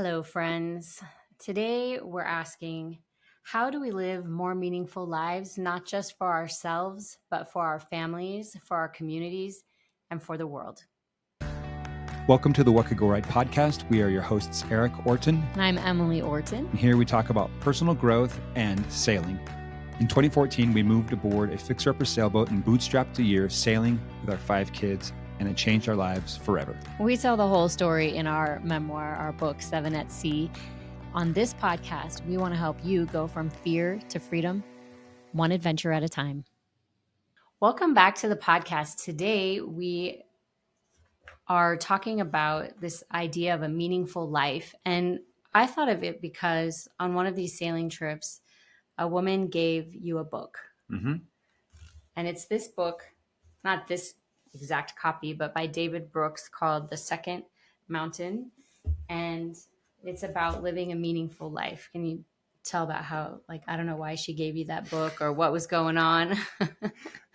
Hello, friends. Today we're asking, how do we live more meaningful lives, not just for ourselves, but for our families, for our communities, and for the world? Welcome to the What Could Go Right podcast. We are your hosts, Erik, Orton. And I'm Emily Orton. And here we talk about personal growth and sailing. In 2014, we moved aboard a fixer-upper sailboat and bootstrapped a year sailing with our 5 kids, and it changed our lives forever. We tell the whole story in our memoir, our book, 7 at Sea. On this podcast, we want to help you go from fear to freedom, one adventure at a time. Welcome back to the podcast. Today, we are talking about this idea of a meaningful life. And I thought of it because on one of these sailing trips, a woman gave you a book. Mm-hmm. And it's this book, not this exact copy, but by David Brooks, called The Second Mountain. And it's about living a meaningful life. Can you tell about how, I don't know why she gave you that book or what was going on?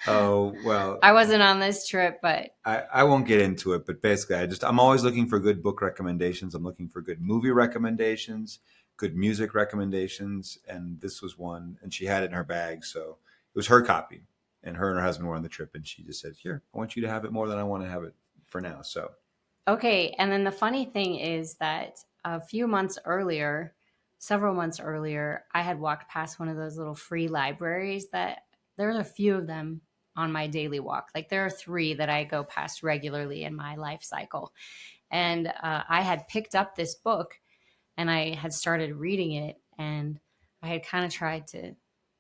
Oh, well. I wasn't on this trip, but I won't get into it, but basically I'm always looking for good book recommendations. I'm looking for good movie recommendations, good music recommendations, and this was one, and she had it in her bag, so it was her copy, and her husband were on the trip, and she just said, here, I want you to have it more than I want to have it for now, so. Okay, and then the funny thing is that several months earlier, I had walked past one of those little free libraries that there's a few of them on my daily walk. There are 3 that I go past regularly in my life cycle. And I had picked up this book and I had started reading it, and I had kind of tried to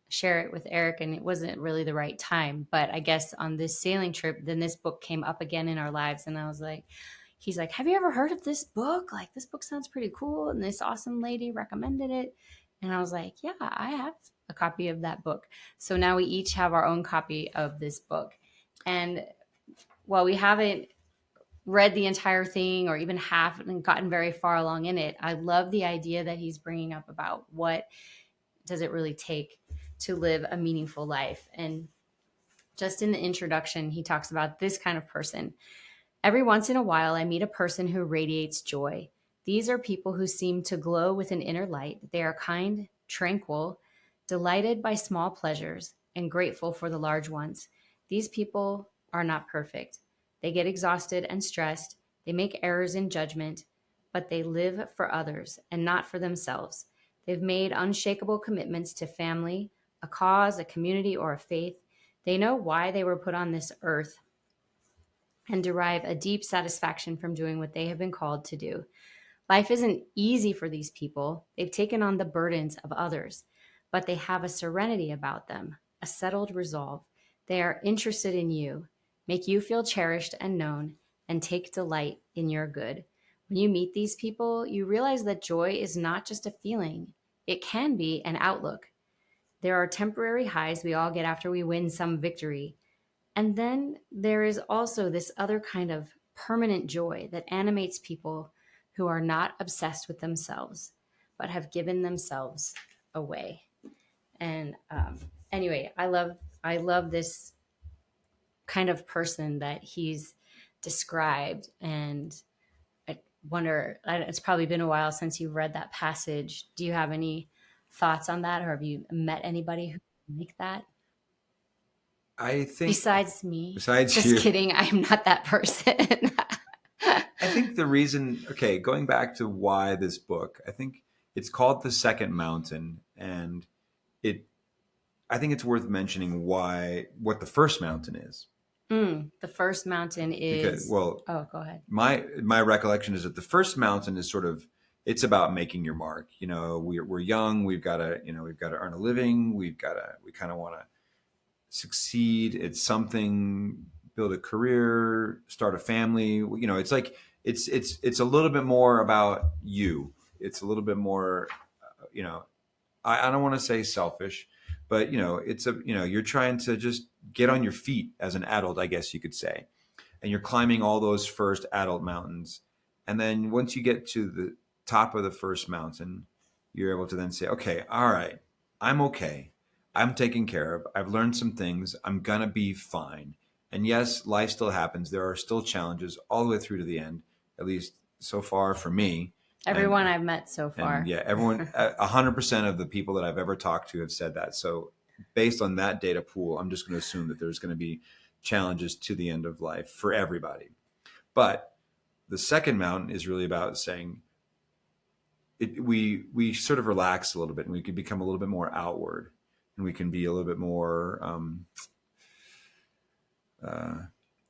share it with Erik, and it wasn't really the right time. But I guess on this sailing trip, then this book came up again in our lives, and I was like, he's like, have you ever heard of this book? This book sounds pretty cool. And this awesome lady recommended it. And I was like, yeah, I have a copy of that book. So now we each have our own copy of this book. And while we haven't read the entire thing or even half and gotten very far along in it, I love the idea that he's bringing up about what does it really take to live a meaningful life. And just in the introduction, he talks about this kind of person. Every once in a while, I meet a person who radiates joy. These are people who seem to glow with an inner light. They are kind, tranquil, delighted by small pleasures, and grateful for the large ones. These people are not perfect. They get exhausted and stressed. They make errors in judgment, but they live for others and not for themselves. They've made unshakable commitments to family, a cause, a community, or a faith. They know why they were put on this earth and derive a deep satisfaction from doing what they have been called to do. Life isn't easy for these people. They've taken on the burdens of others, but they have a serenity about them, a settled resolve. They are interested in you, make you feel cherished and known, and take delight in your good. When you meet these people, you realize that joy is not just a feeling. It can be an outlook. There are temporary highs we all get after we win some victory. And then there is also this other kind of permanent joy that animates people who are not obsessed with themselves, but have given themselves away. And anyway, I love this kind of person that he's described. And I wonder, it's probably been a while since you've read that passage. Do you have any thoughts on that, or have you met anybody who can make that? I think besides me, besides just you. kidding, I'm not that person. I think the reason, going back to why this book, I think it's called The Second Mountain, and I think it's worth mentioning what the first mountain is. The first mountain is go ahead. My recollection is that the first mountain is it's about making your mark. We're young, we've got to earn a living, we kind of want to succeed at something, build a career, start a family. It's a little bit more about you. It's a little bit more, I don't want to say selfish, but you're trying to just get on your feet as an adult, I guess you could say. And you're climbing all those first adult mountains. And then once you get to the top of the first mountain, you're able to then say, okay, all right, I'm okay. I'm taken care of. I've learned some things. I'm going to be fine. And yes, life still happens. There are still challenges all the way through to the end, at least so far for me. Everyone I've met so far. And yeah, everyone, 100% of the people that I've ever talked to have said that. So based on that data pool, I'm just going to assume that there's going to be challenges to the end of life for everybody. But the second mountain is really about saying we sort of relax a little bit, and we can become a little bit more outward, and we can be a little bit more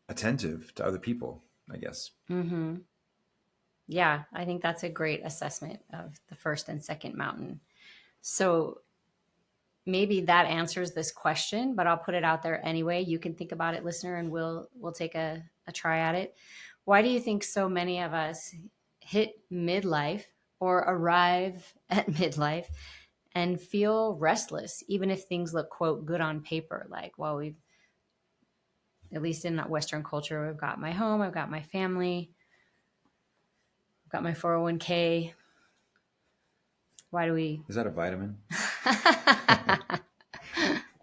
attentive to other people, I guess. Mm-hmm. Yeah, I think that's a great assessment of the first and second mountain. So maybe that answers this question, but I'll put it out there anyway. You can think about it, listener, and we'll take a try at it. Why do you think so many of us hit midlife or arrive at midlife and feel restless, even if things look, quote, good on paper? Like, well, we've, at least in Western culture, we've got my home, I've got my family, I've got my 401k. Why do we? Is that a vitamin?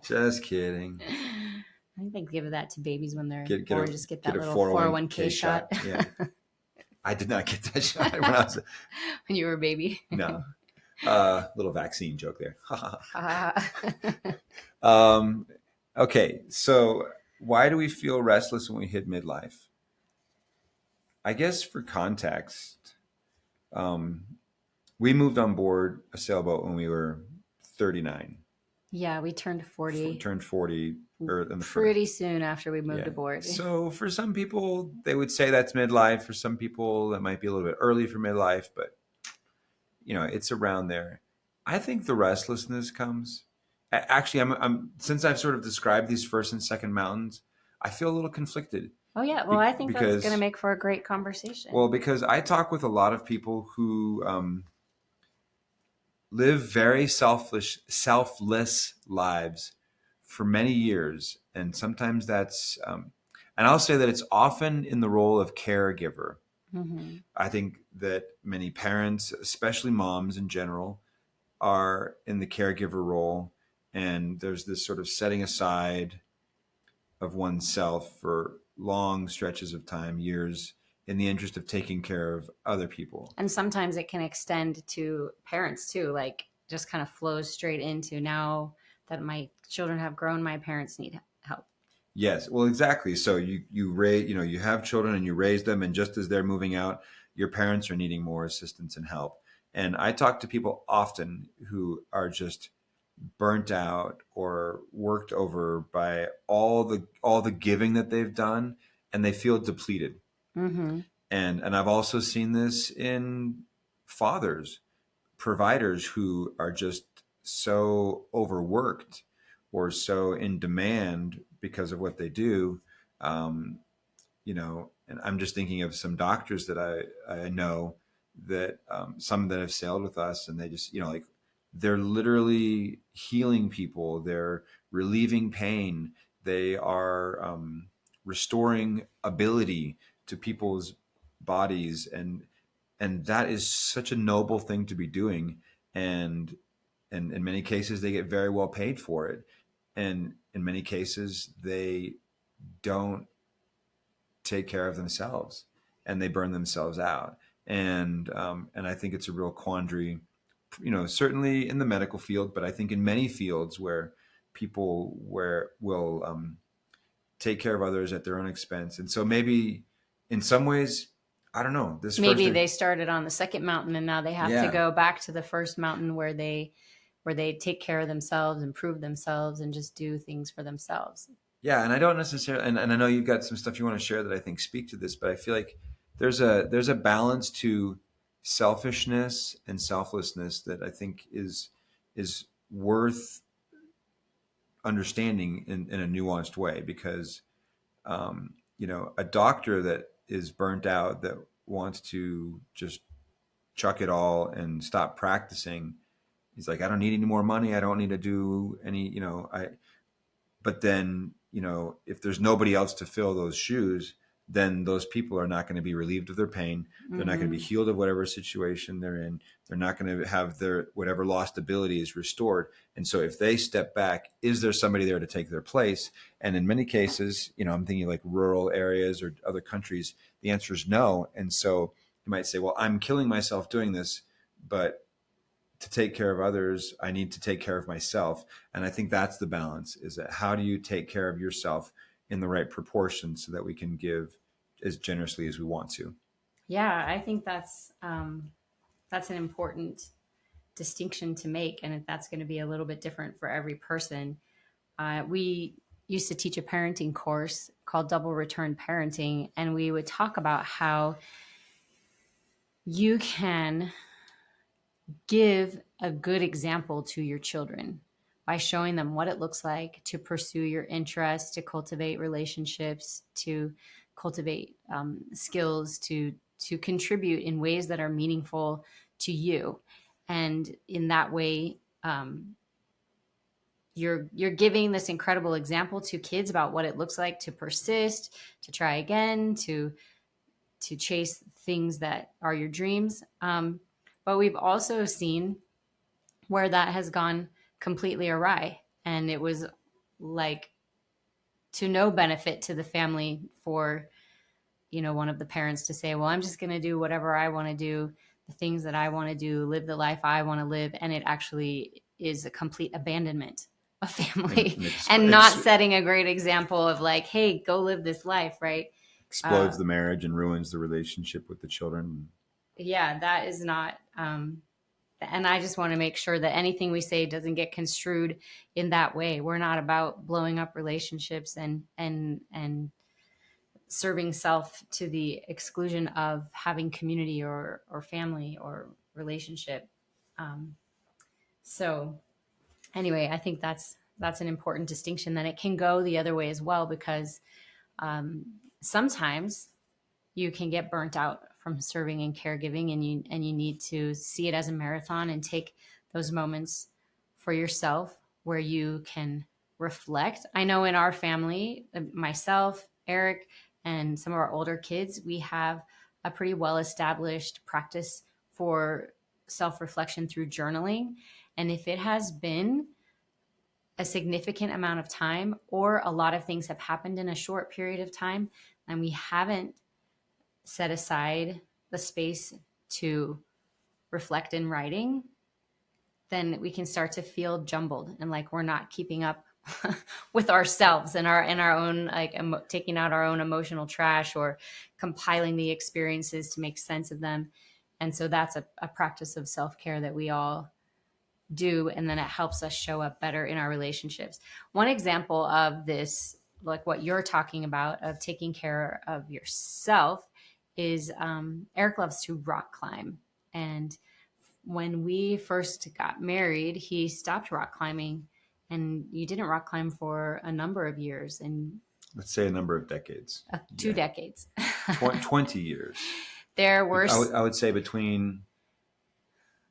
Just kidding. I think they give that to babies when they're born. Just get that little 401k shot. Yeah. I did not get that shot when I was when you were a baby. No. Little vaccine joke there. Okay, so why do we feel restless when we hit midlife? I guess for context, we moved on board a sailboat when we were 39. Yeah, we turned 40. Turned 40 pretty soon after we moved aboard. So for some people, they would say that's midlife. For some people, that might be a little bit early for midlife, but it's around there. I think the restlessness comes. Actually, I'm since I've sort of described these first and second mountains, I feel a little conflicted. Oh yeah, well, I think that's going to make for a great conversation. Well, because I talk with a lot of people who live very selfless lives for many years, and sometimes that's, and I'll say that it's often in the role of caregiver. Mm-hmm. I think that many parents, especially moms in general, are in the caregiver role, and there's this sort of setting aside of oneself for long stretches of time, years, in the interest of taking care of other people. And sometimes it can extend to parents too, like just kind of flows straight into, now that my children have grown, my parents need help. Yes, well, exactly. So you raise, you have children and you raise them, and just as they're moving out, your parents are needing more assistance and help. And I talk to people often who are just burnt out or worked over by all the giving that they've done, and they feel depleted. Mm-hmm. And I've also seen this in fathers, providers who are just so overworked or so in demand because of what they do. And I'm just thinking of some doctors that I know that some that have sailed with us, and they just, like, they're literally healing people. They're relieving pain. They are restoring ability to people's bodies. And that is such a noble thing to be doing. And in many cases, they get very well paid for it. And in many cases, they don't take care of themselves, and they burn themselves out. And I think it's a real quandary, certainly in the medical field, but I think in many fields where people will take care of others at their own expense. And so maybe in some ways, I don't know, maybe they started on the second mountain and now they have to go back to the first mountain where they take care of themselves, improve themselves, and just do things for themselves. Yeah. And I don't necessarily, and I know you've got some stuff you want to share that I think speak to this, but I feel like there's a balance to selfishness and selflessness that I think is worth understanding in a nuanced way, because a doctor that is burnt out, that wants to just chuck it all and stop practicing, he's like, I don't need any more money, I don't need to do any, but then if there's nobody else to fill those shoes, then those people are not going to be relieved of their pain. They're not going to be healed of whatever situation they're in. They're not going to have their whatever lost abilities restored. And so if they step back, is there somebody there to take their place? And in many cases, I'm thinking like rural areas or other countries, the answer is no. And so might say, well, I'm killing myself doing this, but to take care of others, I need to take care of myself. And I think that's the balance, is that how do you take care of yourself in the right proportion so that we can give as generously as we want to? Yeah, I think that's an important distinction to make, and that's going to be a little bit different for every person. We used to teach a parenting course called Double Return Parenting, and we would talk about how you can give a good example to your children by showing them what it looks like to pursue your interests, to cultivate relationships, to cultivate skills, to contribute in ways that are meaningful to you. And in that way, you're giving this incredible example to kids about what it looks like to persist, to try again, to chase things that are your dreams. But we've also seen where that has gone completely awry, and it was like to no benefit to the family for one of the parents to say, well, I'm just going to do whatever I want to do, the things that I want to do, live the life I want to live, and it actually is a complete abandonment of family and not setting a great example of like, hey, go live this life, right? Explodes the marriage and ruins the relationship with the children. Yeah, that is not and I just want to make sure that anything we say doesn't get construed in that way. We're not about blowing up relationships and serving self to the exclusion of having community or family or relationship. So anyway, I think that's an important distinction. That it can go the other way as well, because sometimes you can get burnt out from serving and caregiving, and you need to see it as a marathon and take those moments for yourself where you can reflect. I know in our family, myself, Erik, and some of our older kids, we have a pretty well established practice for self-reflection through journaling. And if it has been a significant amount of time, or a lot of things have happened in a short period of time, and we haven't set aside the space to reflect in writing, then we can start to feel jumbled and like we're not keeping up with ourselves and our own, like taking out our own emotional trash or compiling the experiences to make sense of them. And so that's a practice of self-care that we all do, and then it helps us show up better in our relationships. One example of this, like what you're talking about, of taking care of yourself, is Erik loves to rock climb. And when we first got married, he stopped rock climbing, and you didn't rock climb for a number of years. And let's say a number of decades. 2 decades. 20 years. There were... I would say between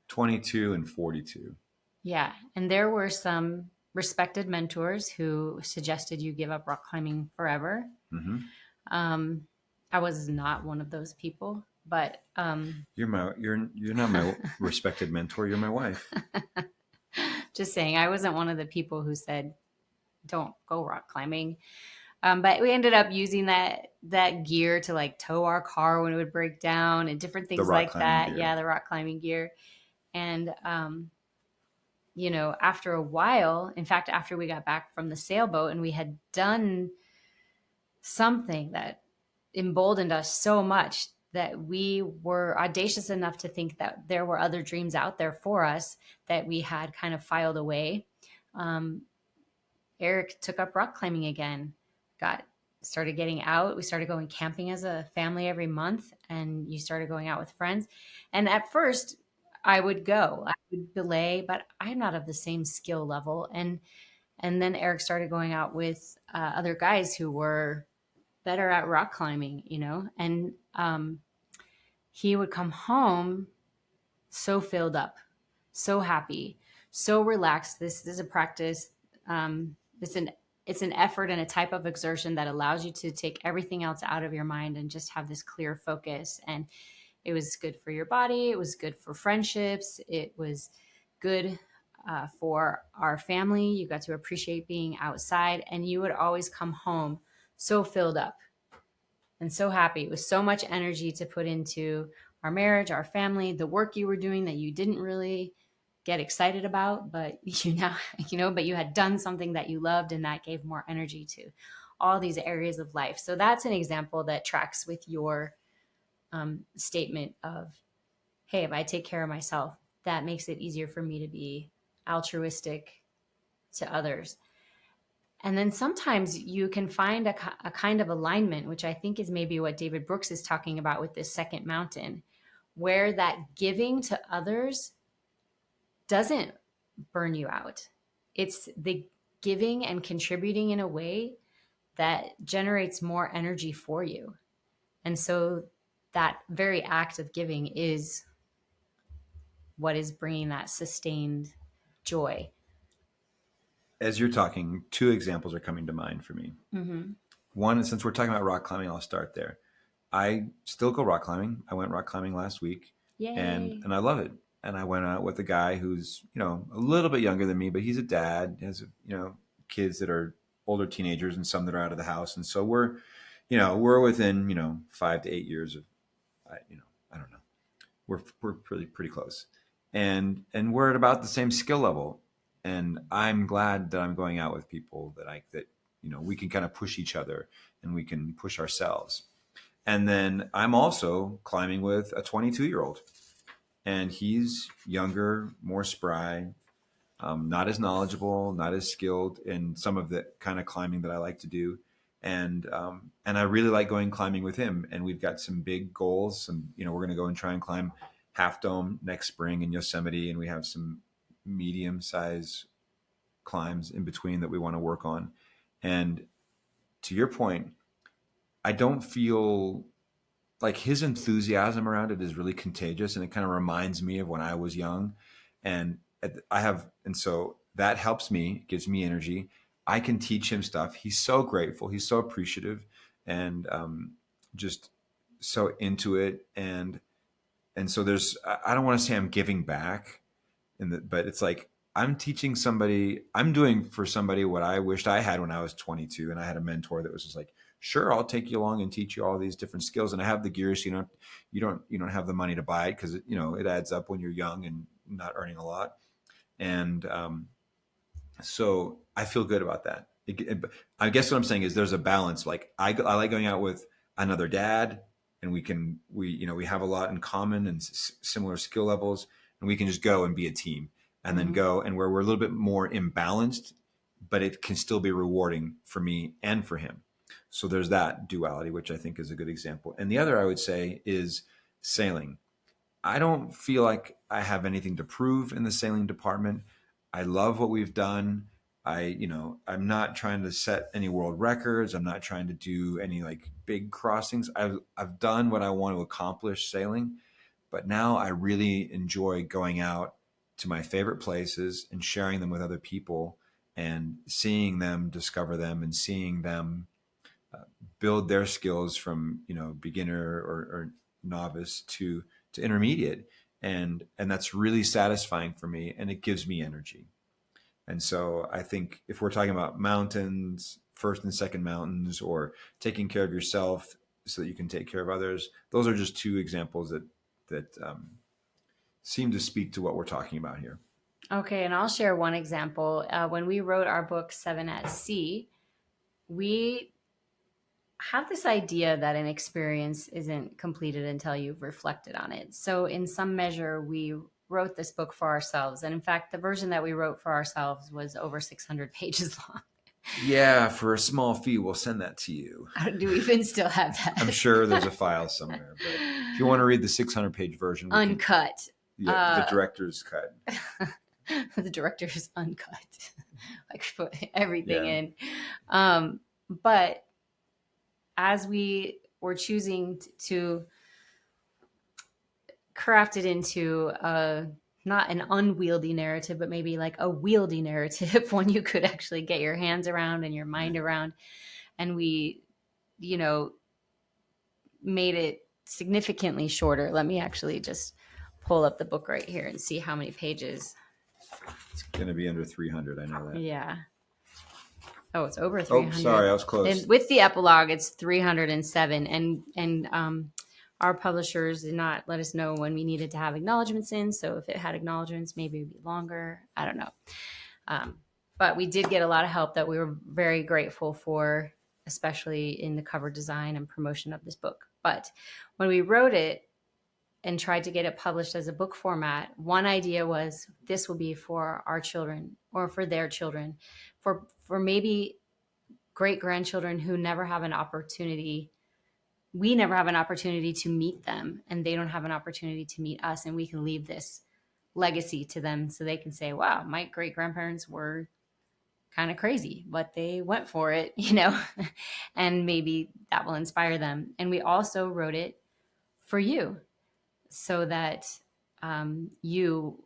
22 and 42. Yeah. And there were some respected mentors who suggested you give up rock climbing forever. Mm-hmm. I was not one of those people, but you're not my respected mentor. You're my wife. Just saying, I wasn't one of the people who said, don't go rock climbing. But we ended up using that gear to like tow our car when it would break down and different things like that. Gear. Yeah, the rock climbing gear. And, after a while, in fact, after we got back from the sailboat and we had done something that emboldened us so much that we were audacious enough to think that there were other dreams out there for us that we had kind of filed away. Erik took up rock climbing again, started getting out. We started going camping as a family every month, and you started going out with friends. And at first I would belay, but I'm not of the same skill level. And then Erik started going out with other guys who were better at rock climbing, and he would come home so filled up, so happy, so relaxed. This is a practice. It's an effort and a type of exertion that allows you to take everything else out of your mind and just have this clear focus. And it was good for your body. It was good for friendships. It was good for our family. You got to appreciate being outside, and you would always come home so filled up and so happy with so much energy to put into our marriage, our family, the work you were doing that you didn't really get excited about, but you now, but you had done something that you loved and that gave more energy to all these areas of life. So that's an example that tracks with your statement of, hey, if I take care of myself, that makes it easier for me to be altruistic to others. And then sometimes you can find a kind of alignment, which I think is maybe what David Brooks is talking about with this second mountain, where that giving to others doesn't burn you out. It's the giving and contributing in a way that generates more energy for you. And so that very act of giving is what is bringing that sustained joy. As you're talking, two examples are coming to mind for me. Mm-hmm. One, since we're talking about rock climbing, I'll start there. I still go rock climbing. I went rock climbing last week. Yay. And I love it. And I went out with a guy who's, a little bit younger than me, but he's a dad, has, kids that are older teenagers and some that are out of the house. And so we're within, 5 to 8 years of, I don't know. We're pretty close. And we're at about the same skill level. And I'm glad that I'm going out with people that we can kind of push each other and we can push ourselves. And then I'm also climbing with a 22-year-old. And he's younger, more spry, not as knowledgeable, not as skilled in some of the kind of climbing that I like to do. And I really like going climbing with him. And we've got some big goals. And, we're going to go and try and climb Half Dome next spring in Yosemite. And we have some medium-size climbs in between that we want to work on. And to your point, I don't feel like his enthusiasm around it is really contagious, and it kind of reminds me of when I was young. And so that helps me, gives me energy. I can teach him stuff. He's so grateful. He's so appreciative, and just so into it. And so I don't want to say I'm giving back, but it's like I'm teaching somebody, I'm doing for somebody what I wished I had when I was 22, and I had a mentor that was just like, sure, I'll take you along and teach you all these different skills. And I have the gear, so you don't have the money to buy it because it adds up when you're young and not earning a lot. And so I feel good about that. I guess what I'm saying is there's a balance. Like I like going out with another dad, and we have a lot in common and similar skill levels, and we can just go and be a team, and then go, and where we're a little bit more imbalanced, but it can still be rewarding for me and for him. So there's that duality, which I think is a good example. And the other I would say is sailing. I don't feel like I have anything to prove in the sailing department. I love what we've done. I'm not trying to set any world records. I'm not trying to do any like big crossings. I've done what I want to accomplish sailing, but now I really enjoy going out to my favorite places and sharing them with other people and seeing them discover them and seeing them build their skills from beginner or novice to intermediate, and that's really satisfying for me, and it gives me energy. And so I think if we're talking about mountains, first and second mountains, or taking care of yourself so that you can take care of others, those are just two examples that seem to speak to what we're talking about here. Okay, and I'll share one example. When we wrote our book 7 at Sea, we have this idea that an experience isn't completed until you've reflected on it. So in some measure, we wrote this book for ourselves. And in fact, the version that we wrote for ourselves was over 600 pages long. Yeah, for a small fee, we'll send that to you. Do we even still have that? I'm sure there's a file somewhere. But if you want to read the 600-page version. Uncut. The director's cut. The director's uncut. Like put everything in. But as we were choosing to craft it into not an unwieldy narrative, but maybe like a wieldy narrative, one you could actually get your hands around and your mind around. And we, made it significantly shorter. Let me actually just pull up the book right here and see how many pages. It's going to be under 300. I know that. Yeah. Oh, it's over 300. Oh, sorry, I was close. And with the epilogue, it's 307. And our publishers did not let us know when we needed to have acknowledgments in. So if it had acknowledgments, maybe it'd be longer. I don't know. But we did get a lot of help that we were very grateful for, especially in the cover design and promotion of this book. But when we wrote it and tried to get it published as a book format, one idea was this will be for our children or for their children, for maybe great grandchildren who never have an opportunity. We never have an opportunity to meet them, and they don't have an opportunity to meet us, and we can leave this legacy to them so they can say, wow, my great grandparents were kind of crazy, but they went for it, and maybe that will inspire them. And we also wrote it for you so that you,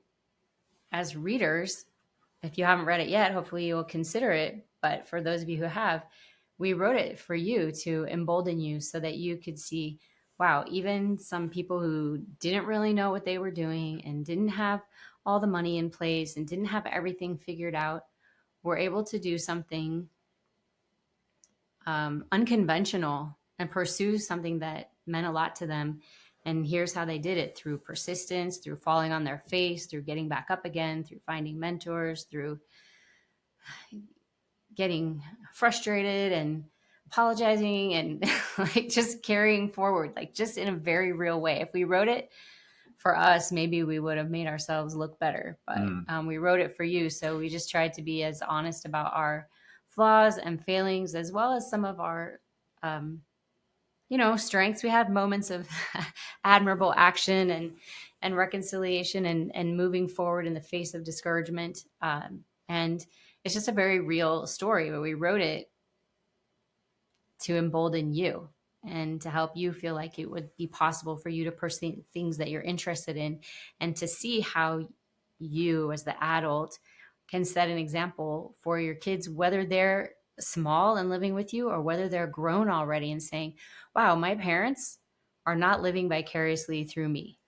as readers, if you haven't read it yet, hopefully you'll consider it. But for those of you who have, we wrote it for you to embolden you so that you could see, wow, even some people who didn't really know what they were doing and didn't have all the money in place and didn't have everything figured out were able to do something unconventional and pursue something that meant a lot to them. And here's how they did it: through persistence, through falling on their face, through getting back up again, through finding mentors, through getting frustrated and apologizing and like just carrying forward, like just in a very real way. If we wrote it for us, maybe we would have made ourselves look better, but we wrote it for you. So we just tried to be as honest about our flaws and failings, as well as some of our, strengths. We had moments of admirable action and reconciliation and moving forward in the face of discouragement. And it's just a very real story, but we wrote it to embolden you and to help you feel like it would be possible for you to pursue things that you're interested in, and to see how you as the adult can set an example for your kids, whether they're small and living with you or whether they're grown already and saying, wow, my parents are not living vicariously through me.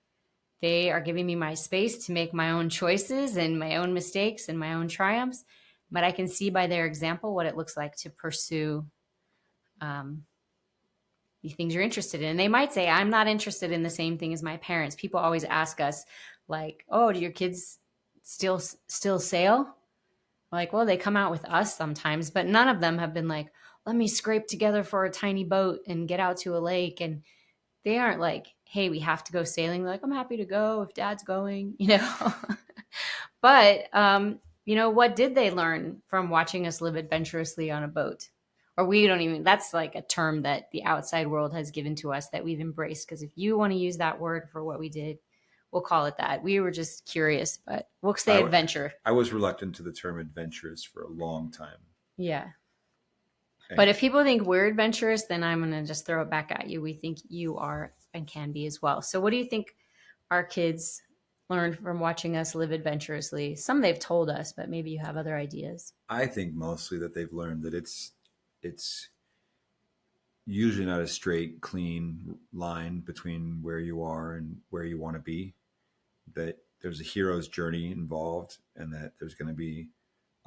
They are giving me my space to make my own choices and my own mistakes and my own triumphs, but I can see by their example what it looks like to pursue the things you're interested in. And they might say, I'm not interested in the same thing as my parents. People always ask us, like, oh, do your kids still sail? Like, well, they come out with us sometimes, but none of them have been like, let me scrape together for a tiny boat and get out to a lake. And they aren't like, hey, we have to go sailing. They're like, I'm happy to go if dad's going, But, what did they learn from watching us live adventurously on a boat? Or we don't even, that's like a term that the outside world has given to us that we've embraced. Because if you want to use that word for what we did, we'll call it that. We were just curious, but we'll say adventure. I was reluctant to the term adventurous for a long time. Yeah. But if people think we're adventurous, then I'm going to just throw it back at you. We think you are and can be as well. So what do you think our kids learned from watching us live adventurously? Some they've told us, but maybe you have other ideas. I think mostly that they've learned that it's usually not a straight, clean line between where you are and where you want to be, that there's a hero's journey involved, and that there's going to be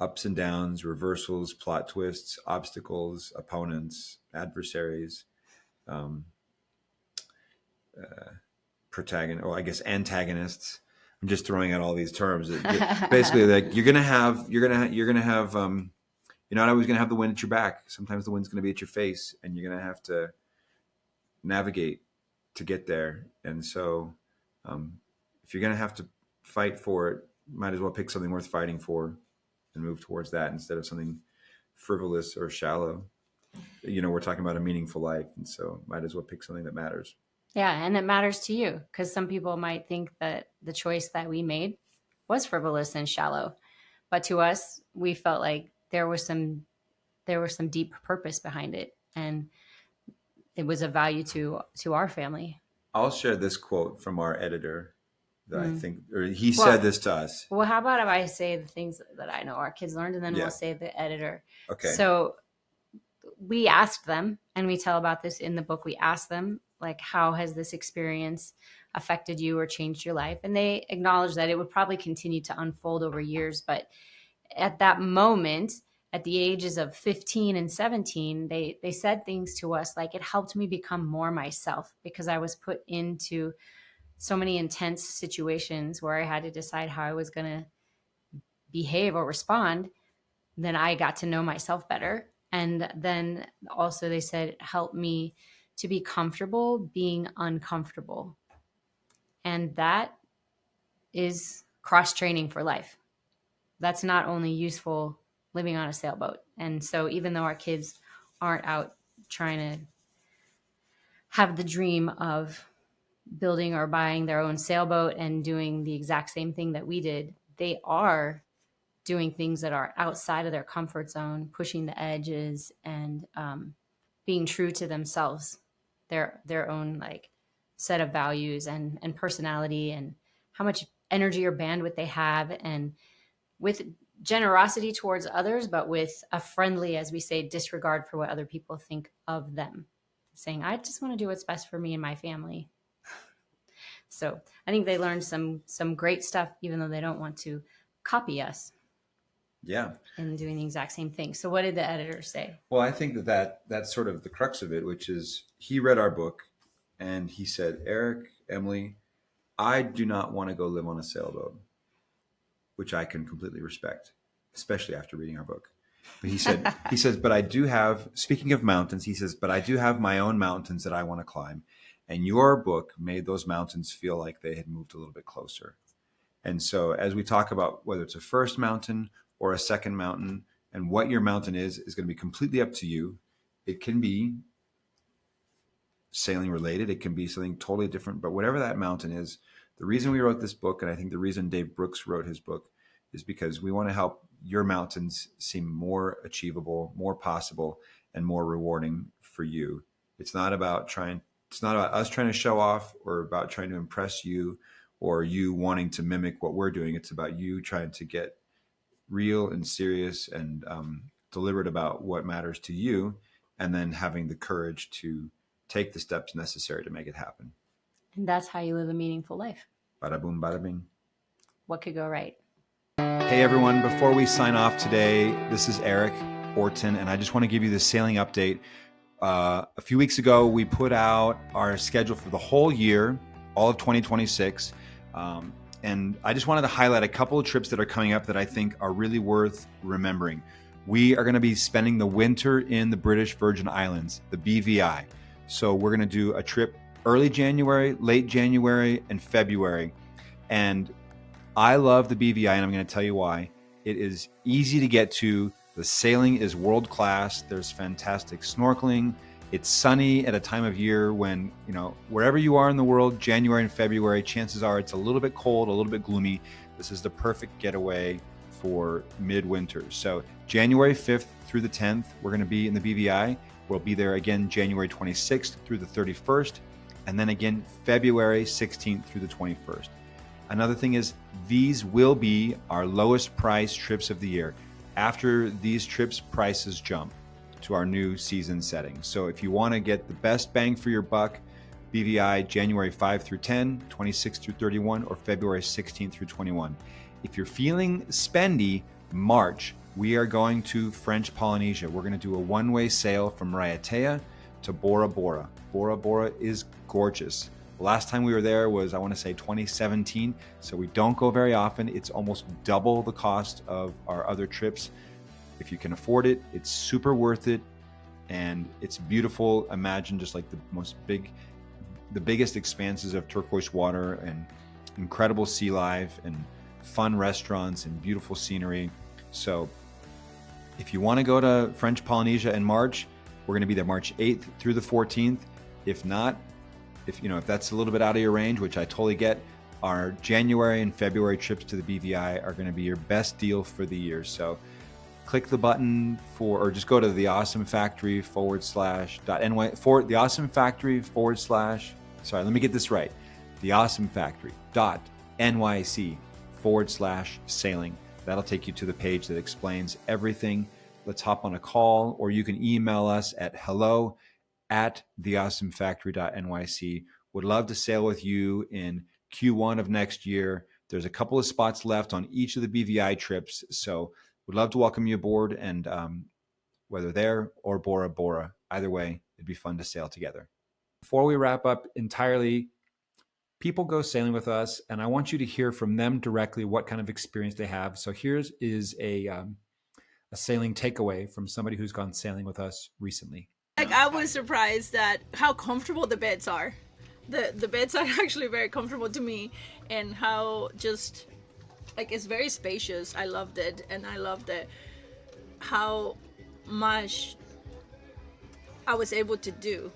ups and downs, reversals, plot twists, obstacles, opponents, adversaries, antagonists. I'm just throwing out all these terms. Basically, like you're gonna have you're not always going to have the wind at your back. Sometimes the wind's going to be at your face, and you're going to have to navigate to get there. And so if you're going to have to fight for it, might as well pick something worth fighting for and move towards that instead of something frivolous or shallow. We're talking about a meaningful life, and so might as well pick something that matters. Yeah, and it matters to you, because some people might think that the choice that we made was frivolous and shallow. But to us, we felt like there was some deep purpose behind it, and it was of value to our family. I'll share this quote from our editor that I think, or he said this to us. Well, how about if I say the things that I know our kids learned, and then we'll say the editor. Okay. So we asked them, and we tell about this in the book. We asked them, like, how has this experience affected you or changed your life? And they acknowledged that it would probably continue to unfold over years, but at that moment, at the ages of 15 and 17, they said things to us like it helped me become more myself because I was put into so many intense situations where I had to decide how I was going to behave or respond. Then I got to know myself better. And then also they said, help me to be comfortable being uncomfortable. And that is cross training for life. That's not only useful living on a sailboat. And so even though our kids aren't out trying to have the dream of building or buying their own sailboat and doing the exact same thing that we did, they are doing things that are outside of their comfort zone, pushing the edges, and being true to themselves, their own like set of values and personality, and how much energy or bandwidth they have, and with generosity towards others, but with a friendly, as we say, disregard for what other people think of them. Saying, I just want to do what's best for me and my family. So I think they learned some great stuff, even though they don't want to copy us. Yeah. And doing the exact same thing. So what did the editor say? Well, I think that's sort of the crux of it, which is he read our book and he said, Erik, Emily, I do not want to go live on a sailboat, which I can completely respect, especially after reading our book. But he says, but I do have, speaking of mountains, he says, but I do have my own mountains that I want to climb. And your book made those mountains feel like they had moved a little bit closer. And so as we talk about whether it's a first mountain or a second mountain, and what your mountain is going to be completely up to you. It can be sailing related. It can be something totally different. But whatever that mountain is, the reason we wrote this book, and I think the reason Dave Brooks wrote his book, is because we want to help your mountains seem more achievable, more possible, and more rewarding for you. It's not about us trying to show off or about trying to impress you or you wanting to mimic what we're doing. It's about you trying to get real and serious and deliberate about what matters to you, and then having the courage to take the steps necessary to make it happen. And that's how you live a meaningful life. Bada boom, bada bing. What could go right? Hey everyone, before we sign off today, this is Erik, Orton, and I just want to give you the sailing update. A few weeks ago, we put out our schedule for the whole year, all of 2026. And I just wanted to highlight a couple of trips that are coming up that I think are really worth remembering. We are going to be spending the winter in the British Virgin Islands, the BVI. So we're going to do a trip early January, late January, and February. And I love the BVI, and I'm going to tell you why. It is easy to get to. The sailing is world class. There's fantastic snorkeling. It's sunny at a time of year when, wherever you are in the world, January and February, chances are it's a little bit cold, a little bit gloomy. This is the perfect getaway for midwinter. So January 5th through the 10th, we're going to be in the BVI. We'll be there again January 26th through the 31st, and then again February 16th through the 21st. Another thing is these will be our lowest price trips of the year. After these trips, prices jump to our new season setting. So if you want to get the best bang for your buck, BVI January 5 through 10, 26 through 31, or February 16 through 21. If you're feeling spendy, March, we are going to French Polynesia. We're going to do a one-way sail from Raiatea to Bora Bora. Bora Bora is gorgeous. The last time we were there was, I want to say 2017, so we don't go very often. It's almost double the cost of our other trips. If you can afford it, it's super worth it, and it's beautiful. Imagine just like the biggest expanses of turquoise water and incredible sea life and fun restaurants and beautiful scenery. So if you want to go to French Polynesia in March, we're going to be there March 8th through the 14th. If not, if that's a little bit out of your range, which I totally get, our January and February trips to the BVI are going to be your best deal for the year. So click the button or just go to the Awesome Factory / the Awesome Factory / sorry, let me get this right. The Awesome Factory .nyc/sailing. That'll take you to the page that explains everything. Let's hop on a call, or you can email us at hello@theawesomefactory.nyc. Would love to sail with you in Q1 of next year. There's a couple of spots left on each of the BVI trips, so would love to welcome you aboard, and whether there or Bora Bora, either way, it'd be fun to sail together. Before we wrap up entirely, people go sailing with us, and I want you to hear from them directly what kind of experience they have. So here's is a sailing takeaway from somebody who's gone sailing with us recently. Like, I was surprised at how comfortable the beds are. The beds are actually very comfortable to me, and how just like it's very spacious. I loved it, and I loved it how much I was able to do,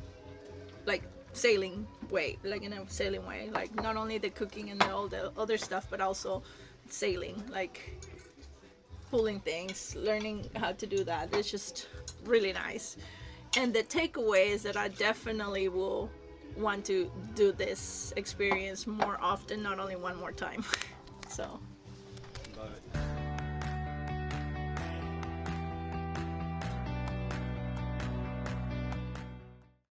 like sailing way, like in a sailing way, like not only the cooking and all the other stuff, but also sailing, like pulling things, learning how to do that. It's just really nice. And the takeaway is that I definitely will want to do this experience more often, not only one more time. So